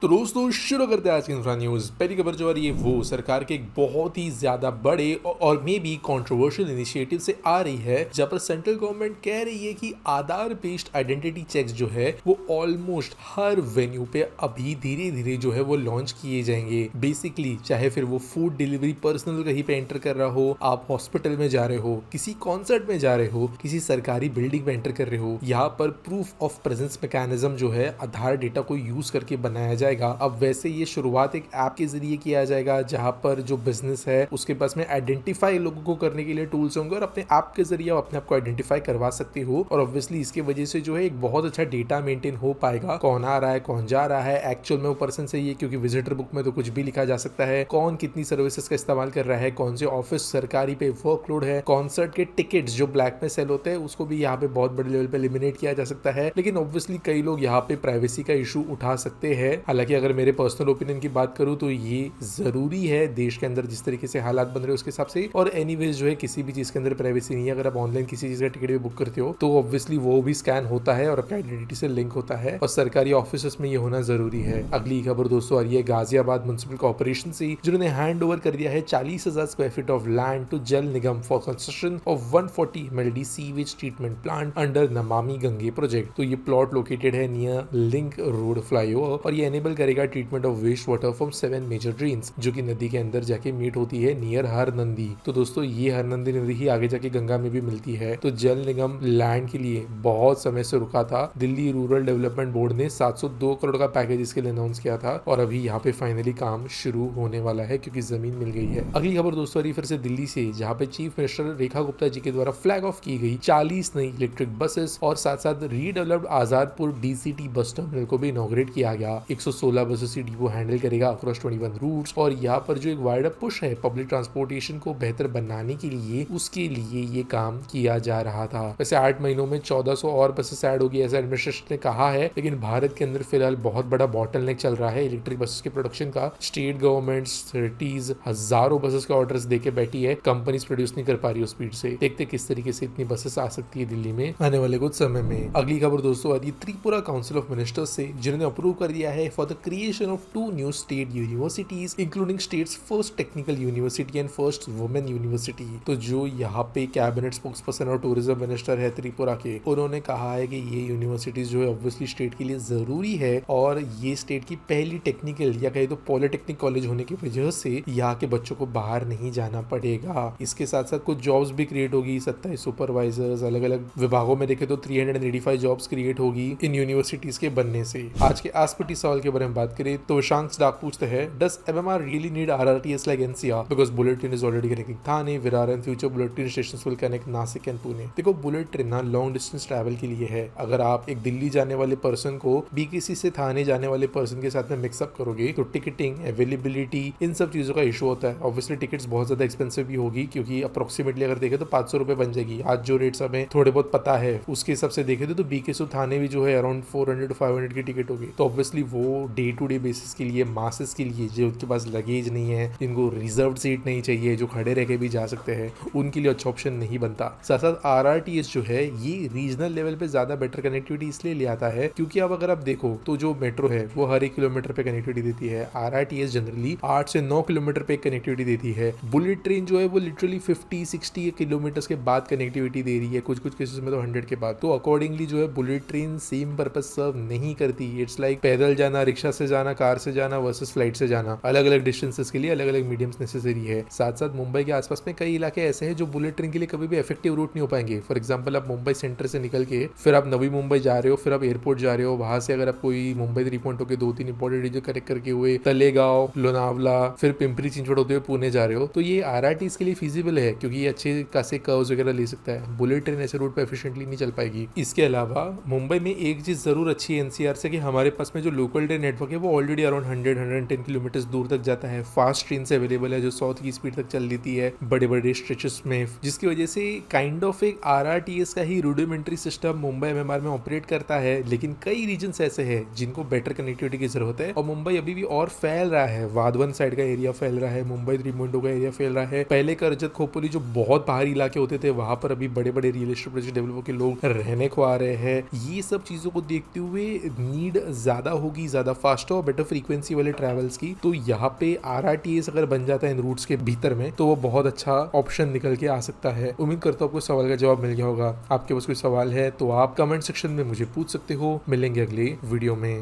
तो दोस्तों शुरू करते हैं आज की इंफ्रा न्यूज़। पहली खबर जो आ रही है वो सरकार के एक बहुत ही ज़्यादा बड़े और मे बी कंट्रोवर्शियल इनिशिएटिव से आ रही है, जहाँ पर सेंट्रल गवर्नमेंट कह रही है कि आधार बेस्ड आइडेंटिटी चेक्स जो है वो ऑलमोस्ट हर वेन्यू पे अभी धीरे धीरे जो है वो लॉन्च किए जाएंगे। बेसिकली चाहे फिर वो फूड डिलीवरी पर्सनल कहीं पे एंटर कर रहा हो, आप हॉस्पिटल में जा रहे हो, किसी कॉन्सर्ट में जा रहे हो, किसी सरकारी बिल्डिंग में एंटर कर रहे हो, यहाँ पर प्रूफ ऑफ प्रेजेंस मैकेनिज्म जो है आधार डेटा को यूज करके बनाया जाएगा। अब वैसे ये शुरुआत एक ऐप के जरिए किया जाएगा, जहां पर जो बिजनेस है उसके पास में आइडेंटिफाई लोगों को करने के लिए टूल्स होंगे और अपने ऐप के जरिए आप अपने आप को आइडेंटिफाई करवा सकते हो। और ऑब्वियसली इसके वजह से जो है एक बहुत अच्छा डेटा मेंटेन हो पाएगा, कौन आ रहा है, कौन जा रहा है, एक्चुअल में वो पर्सन सही है, क्योंकि विजिटर बुक में तो कुछ भी लिखा जा सकता है, कौन कितनी सर्विसेज का इस्तेमाल कर रहा है, कौन से ऑफिस सरकारी पे वर्कलोड है, कॉन्सर्ट के टिकट्स जो ब्लैक में सेल होते हैं उसको भी यहाँ पे बहुत बड़े लेवल पे एलिमिनेट किया जा सकता है। लेकिन ऑब्वियसली कई लोग यहाँ पे प्राइवेसी का इशू उठा सकते हैं। हालांकि अगर मेरे पर्सनल ओपिनियन की बात करूं तो ये जरूरी है देश के अंदर जिस तरीके से हालात बन रहे हैं उसके हिसाब से। और एनीवेज जो है किसी भी चीज के अंदर प्राइवेसी नहीं है। अगर आप ऑनलाइन किसी चीज का टिकट भी बुक करते हो तो ऑब्वियसली वो भी स्कैन होता है और आपकी आइडेंटिटी से लिंक होता है, और सरकारी ऑफिस में ये होना जरूरी है। अगली खबर दोस्तों आ रही है गाजियाबाद म्युनिसिपल कॉर्पोरेशन से, जिन्होंने हैंड ओवर कर दिया है 40,000 square feet of land to Jal Nigam for construction of 140 MLD sewage treatment plant under Namami Gange project. तो ये प्लॉट लोकेटेड है नियर लिंक रोड फ्लाईओवर और ये एनेबल करेगा treatment of waste water from 7 major drains, जो कि नदी के अंदर जाके मीट होती है नियर हर नंदी। तो दोस्तों ये हर नंदी नदी ही आगे जाके गंगा में भी मिलती है। तो जल निगम लैंड के लिए बहुत समय से रुका था। दिल्ली रूरल डेवलपमेंट बोर्ड ने 702 करोड़ का पैकेज इसके लिए अनाउंस किया था और अभी यहाँ पे फाइनली काम शुरू होने वाला है क्योंकि जमीन मिल गई है। अगली खबर दोस्तों फिर से दिल्ली से, जहाँ पे चीफ मिनिस्टर रेखा गुप्ता जी के द्वारा फ्लैग ऑफ की गई 40 नई इलेक्ट्रिक बसेस और साथ साथ redeveloped Azadpur DCT bus terminal को भी इनॉग्रेट किया गया। 116 बसेस की डिपो हैंडल करेगा अक्रॉस 21 रूट्स। और यहाँ पर जो एक वाइड अप पुश है पब्लिक ट्रांसपोर्टेशन को बेहतर बनाने के लिए, उसके लिए ये काम किया जा रहा था। वैसे 8 महीनों में 1400 और बसेस ऐड होगी ऐसा एडमिनिस्ट्रेशन ने कहा है, लेकिन भारत के अंदर फिलहाल बहुत बड़ा बॉटलनेक चल रहा है इलेक्ट्रिक बसेस के प्रोडक्शन का। स्टेट गवर्नमेंट सिटीज हजारों बसेस के ऑर्डर्स देके बैठी है, कंपनीज प्रोड्यूस नहीं कर पा रही स्पीड से। देखते किस तरीके से इतनी बसेस आ सकती है दिल्ली में आने वाले कुछ समय में। अगली खबर दोस्तों आती है त्रिपुरा काउंसिल ऑफ मिनिस्टर्स से, जिन्होंने अप्रूव कर दिया है for the creation of 2 new state universities including states first technical university and first women university. तो जो यहाँ पे कैबिनेट स्पोक्स पर्सन और टूरिज्म मिनिस्टर है त्रिपुरा के, उन्होंने कहा है कि ये यूनिवर्सिटीज जो है ऑब्वियसली स्टेट के लिए जरूरी है और ये स्टेट की पहली टेक्निकल या कहीं तो पॉलिटेक्निक कॉलेज होने की वजह से यहाँ के बच्चों को बाहर नहीं जाना पड़ेगा। इसके साथ साथ कुछ जॉब्स भी क्रिएट होगी, 27 सुपरवाइजर्स, अलग अलग विभागों में देखे तो 385 जॉब्स क्रिएट होगी इन यूनिवर्सिटीज के बनने से। आज के आसपटी सवाल के बारे में बात करें तो शांक्स डाक पूछते हैं, does MMR really need RRTS like NCR because bullet train is already connecting Thane, Virar and future bullet train stations will connect Nasik and Pune। देखो बुलेट ट्रेन ना लॉन्ग डिस्टेंस ट्रैवल के लिए है। अगर आप एक दिल्ली जाने वाले पर्सन को BKC से थाने जाने वाले पर्सन के साथ में मिक्सअप करोगे तो टिकटिंग, अवेलेबिलिटी, इन सब चीजों का इशू होता है। ऑब्वियसली टिकट्स बहुत ज्यादा एक्सपेंसिव भी होगी क्योंकि अप्रोक्सीमेटली अगर देखे तो 500 रुपए बन जाएगी। आज जो रेट्स हमें थोड़े बहुत पता है उसके हिसाब से देखे तो BKC थाने भी जो है अराउंड 400 to 500 की टिकट होगी। तो ऑब्वियसली वो डे टू डे बेसिस के लिए, मासेस के लिए, जो उनके पास लगेज नहीं है, जिनको रिजर्व सीट नहीं चाहिए, जो खड़े रह के भी जा सकते हैं, उनके लिए अच्छा ऑप्शन नहीं बनता। साथ साथ RRTS जो है ये रीजनल लेवल पे ज्यादा बेटर कनेक्टिविटी इसलिए ले आता है क्योंकि अब अगर आप देखो तो जो मेट्रो है वो हर 1 किलोमीटर पे कनेक्टिविटी देती है, RRTS जनरली 8 से 9 किलोमीटर पे कनेक्टिविटी देती है। बुलेट ट्रेन जो है वो लिटरली 50-60 किलोमीटर के बाद कनेक्टिविटी दे रही है, कुछ केसेस में तो 100 के बाद। तो अकॉर्डिंगली जो है bullet train same purpose serve नहीं करती। इट्स लाइक पैदल जाना, रिक्शा से जाना, कार से जाना वर्सेस फ्लाइट से जाना। अलग अलग डिस्टेंसेस के लिए अलग अलग मीडियम्स नेसेसरी है। साथ साथ मुंबई के आसपास में कई इलाके ऐसे हैं जो बुलेट ट्रेन के लिए कभी भी इफेक्टिव रूट नहीं हो पाएंगे। फॉर एग्जांपल आप मुंबई सेंटर से निकल के फिर आप नवी मुंबई जा रहे हो, फिर आप एयरपोर्ट जा रहे हो, वहां से अगर आप कोई मुंबई 3 पॉइंट होकर 2-3 इंपॉर्टेंट रीजन कनेक्ट करके हुए तलेगांव, लोनावला, फिर पिंपरी चिंचवड होते हुए पुणे जा रहे हो, तो ये RRTS के लिए फिजिबल है क्योंकि ये अच्छे खासे कर्व्स वगैरह ले सकता है। बुलेट ट्रेन ऐसे रूट पे एफिशिएंटली नहीं चल पाएगी। इसके अलावा मुंबई में एक चीज जरूर अच्छी है NCR से कि हमारे पास में जो लोकल ट्रेन नेटवर्क है वो ऑलरेडी अराउंड 100-110 किलोमीटर दूर तक जाता है। फास्ट ट्रेन से अवेलेबल है जो 100 की स्पीड तक चल देती है बड़े बड़े स्ट्रेचेस में, जिसकी वजह से काइंड ऑफ एक RRTS का ही रूडिमेंट्री सिस्टम मुंबई MMR में ऑपरेट करता है। लेकिन कई रीजन्स ऐसे हैं जिनको बेटर कनेक्टिविटी की जरूरत है और मुंबई अभी भी और फैल रहा है। वाधवन साइड का एरिया फैल रहा है, मुंबई 3 का एरिया फैल रहा है। पहले कर्जत, खोपोली जो बहुत पहाड़ी इलाके होते थे वहां पर अभी बड़े बड़े रियल एस्टेट प्रोजेक्ट डेवलपर के लोग रहने को आ रहे हैं। ये सब चीजों को देखते हुए नीड ज्यादा ज्यादा फास्टर और बेटर फ्रीक्वेंसी वाले ट्रेवल्स की, तो यहाँ पे RRTS अगर बन जाता है इन रूट्स के भीतर में तो वो बहुत अच्छा ऑप्शन निकल के आ सकता है। उम्मीद करता हूँ आपको सवाल का जवाब मिल गया होगा। आपके पास कोई सवाल है तो आप कमेंट सेक्शन में मुझे पूछ सकते हो। मिलेंगे अगले वीडियो में।